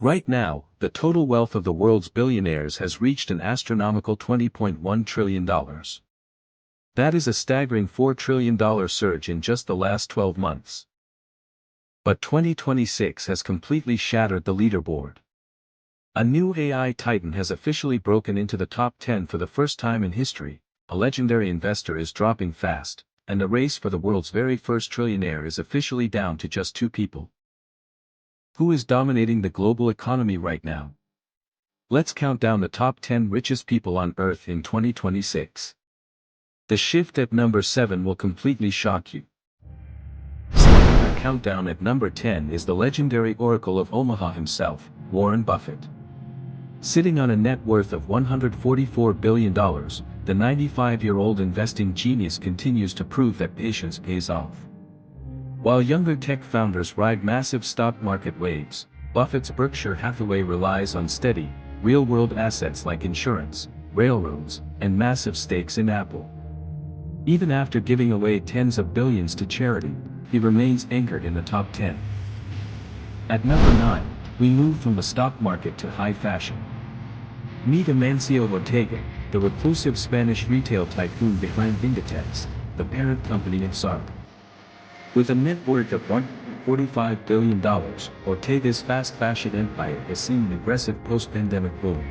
Right now, the total wealth of the world's billionaires has reached an astronomical $20.1 trillion. That is a staggering $4 trillion surge in just the last 12 months. But 2026 has completely shattered the leaderboard. A new AI titan has officially broken into the top 10 for the first time in history. A legendary investor is dropping fast, and the race for the world's very first trillionaire is officially down to just 2 people. Who is dominating the global economy right now? Let's count down the top 10 richest people on Earth in 2026. The shift at number 7 will completely shock you. Starting the countdown at number 10 is the legendary Oracle of Omaha himself, Warren Buffett. Sitting on a net worth of $144 billion, the 95-year-old investing genius continues to prove that patience pays off. While younger tech founders ride massive stock market waves, Buffett's Berkshire Hathaway relies on steady, real-world assets like insurance, railroads, and massive stakes in Apple. Even after giving away tens of billions to charity, he remains anchored in the top 10. At number 9, we move from the stock market to high fashion. Meet Amancio Ortega, the reclusive Spanish retail tycoon behind Inditex, the parent company of Zara. With a net worth of $145 billion, Ortega's fast fashion empire has seen an aggressive post-pandemic boom.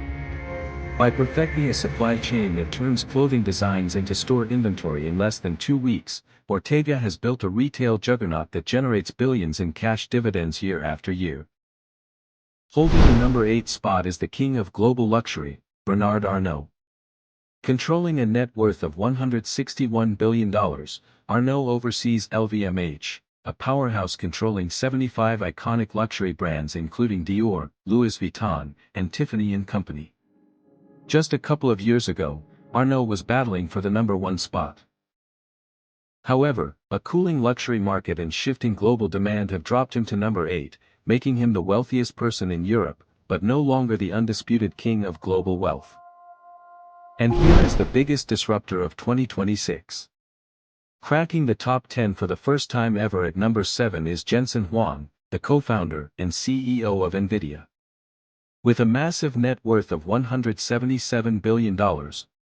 By perfecting a supply chain that turns clothing designs into store inventory in less than 2 weeks, Ortega has built a retail juggernaut that generates billions in cash dividends year after year. Holding the number 8 spot is the king of global luxury, Bernard Arnault. Controlling a net worth of $161 billion, Arnault oversees LVMH, a powerhouse controlling 75 iconic luxury brands including Dior, Louis Vuitton, and Tiffany & Company. Just a couple of years ago, Arnault was battling for the number 1 spot. However, a cooling luxury market and shifting global demand have dropped him to number 8, making him the wealthiest person in Europe, but no longer the undisputed king of global wealth. And here is the biggest disruptor of 2026. Cracking the top 10 for the first time ever at number 7 is Jensen Huang, the co-founder and CEO of Nvidia. With a massive net worth of $177 billion,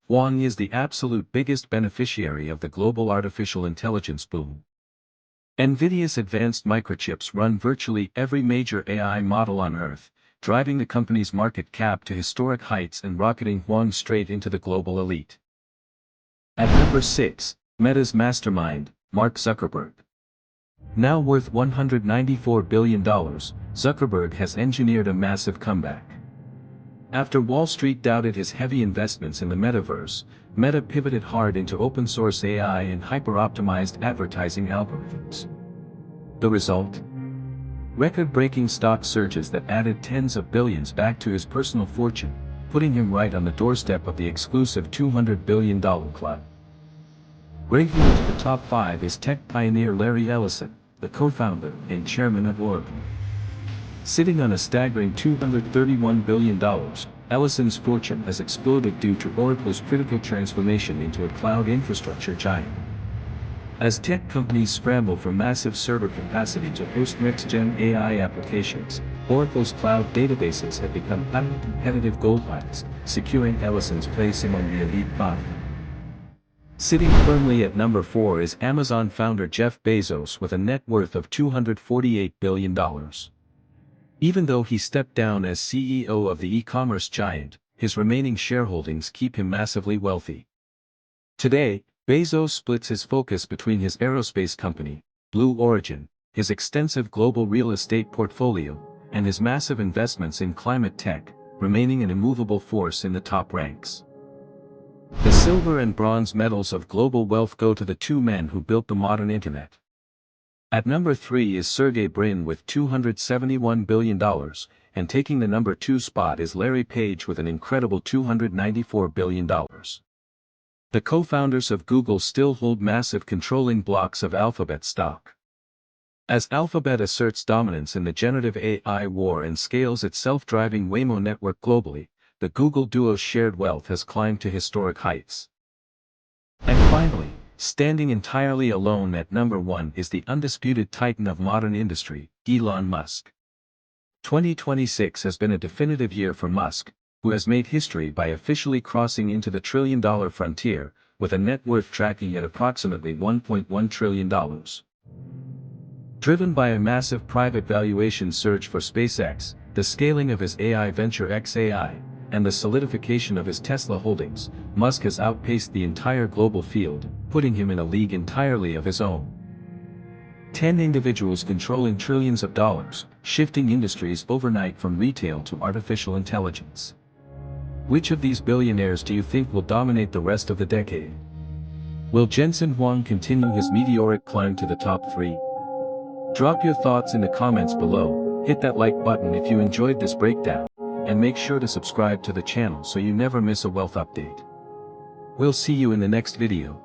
Huang is the absolute biggest beneficiary of the global artificial intelligence boom. Nvidia's advanced microchips run virtually every major AI model on Earth, driving the company's market cap to historic heights and rocketing Huang straight into the global elite. At number 6, Meta's mastermind, Mark Zuckerberg. Now worth $194 billion, Zuckerberg has engineered a massive comeback. After Wall Street doubted his heavy investments in the metaverse, Meta pivoted hard into open-source AI and hyper-optimized advertising algorithms. The result? Record-breaking stock surges that added tens of billions back to his personal fortune, putting him right on the doorstep of the exclusive $200 billion club. Breaking into the top 5 is tech pioneer Larry Ellison, the co-founder and chairman of Oracle. Sitting on a staggering $231 billion, Ellison's fortune has exploded due to Oracle's critical transformation into a cloud infrastructure giant. As tech companies scramble for massive server capacity to host next-gen AI applications, Oracle's cloud databases have become competitive goldmines, securing Ellison's place among the elite 5. Sitting firmly at number 4 is Amazon founder Jeff Bezos with a net worth of $248 billion. Even though he stepped down as CEO of the e-commerce giant, his remaining shareholdings keep him massively wealthy. Today, Bezos splits his focus between his aerospace company, Blue Origin, his extensive global real estate portfolio, and his massive investments in climate tech, remaining an immovable force in the top ranks. The silver and bronze medals of global wealth go to the 2 men who built the modern internet. At number 3 is Sergey Brin with $271 billion, and taking the number 2 spot is Larry Page with an incredible $294 billion. The co-founders of Google still hold massive controlling blocks of Alphabet stock. As Alphabet asserts dominance in the generative AI war and scales its self-driving Waymo network globally, the Google duo's shared wealth has climbed to historic heights. And finally, standing entirely alone at number 1 is the undisputed titan of modern industry, Elon Musk. 2026 has been a definitive year for Musk, who has made history by officially crossing into the trillion-dollar frontier, with a net worth tracking at approximately $1.1 trillion. Driven by a massive private valuation surge for SpaceX, the scaling of his AI venture xAI, and the solidification of his Tesla holdings, Musk has outpaced the entire global field, putting him in a league entirely of his own. 10 individuals controlling trillions of dollars, shifting industries overnight from retail to artificial intelligence. Which of these billionaires do you think will dominate the rest of the decade? Will Jensen Huang continue his meteoric climb to the top 3? Drop your thoughts in the comments below, hit that like button if you enjoyed this breakdown, and make sure to subscribe to the channel so you never miss a wealth update. We'll see you in the next video.